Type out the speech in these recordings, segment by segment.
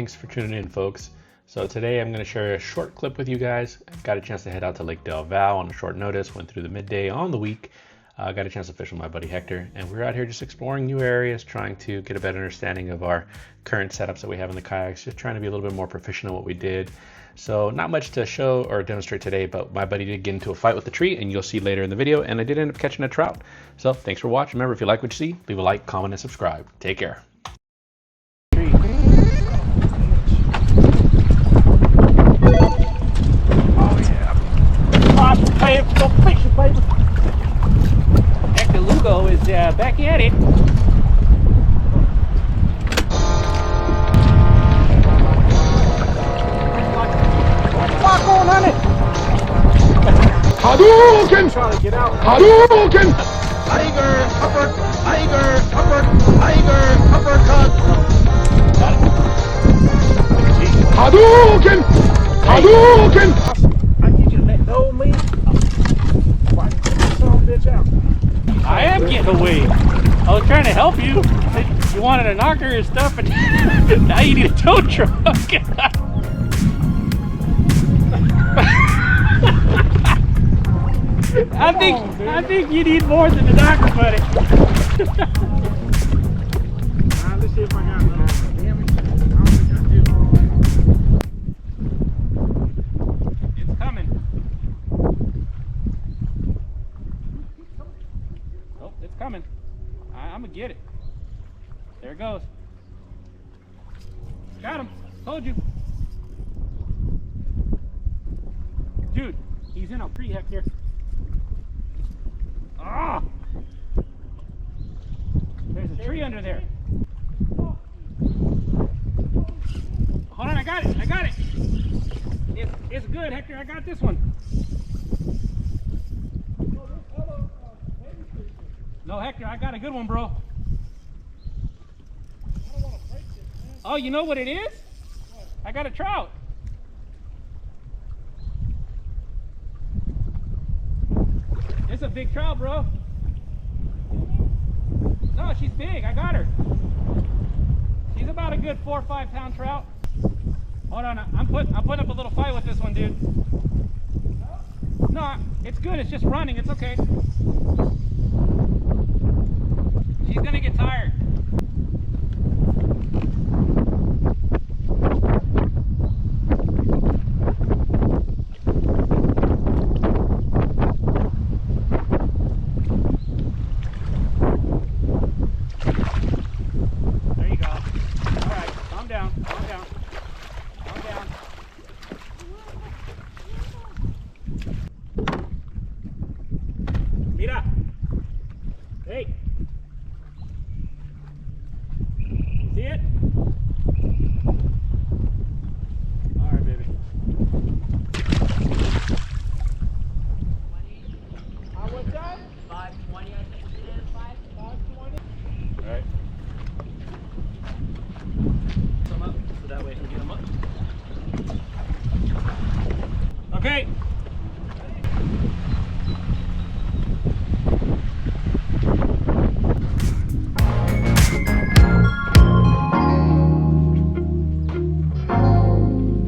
Thanks for tuning in, folks. So today I'm going to share a short clip with you guys. I got a chance to head out to Lake Del Valle on a short notice, went through the midday on the week. Got a chance to fish with my buddy Hector, and we're out here just exploring new areas, trying to get a better understanding of our current setups that we have in the kayaks, just trying to be a little bit more proficient in what we did. So not much to show or demonstrate today, but my buddy did get into a fight with the tree, and you'll see later in the video, and I did end up catching a trout. So thanks for watching. Remember, if you like what you see, leave a like, comment, and subscribe. Take care. Hector Lugo is back at it. Fuck on it! Hadouken! Trying to get out. Hadouken! Tiger, uppercut. Hadouken! Hadouken! I need you to let go of me. Bitch out. I am getting away. I was trying to help you. You wanted a knocker and stuff, and now you need a tow truck. I think you need more than the knocker, buddy. Let's see if I got that. Damn it. I don't think I do. It's coming. Oh, it's coming. I'm gonna get it. There it goes. Got him. Told you. Dude, he's in a tree, Hector. Ah! There's a tree under there. Hold on, I got it. It's good, Hector. I got this one. No, Hector, I got a good one, bro. Oh, you know what it is? I got a trout. It's a big trout, bro. No, she's big. I got her. She's about a good 4 or 5 pound trout. Hold on, I'm putting up a little fight with this one, dude. No, it's good. It's just running. It's okay. She's gonna get tired. There you go. All right, calm down. Mira. Hey. See it? All right, baby. 20. What's that? 520, I think it is. 520. All right. Come up so that way I can get them up. Okay.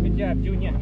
Good job, Junior.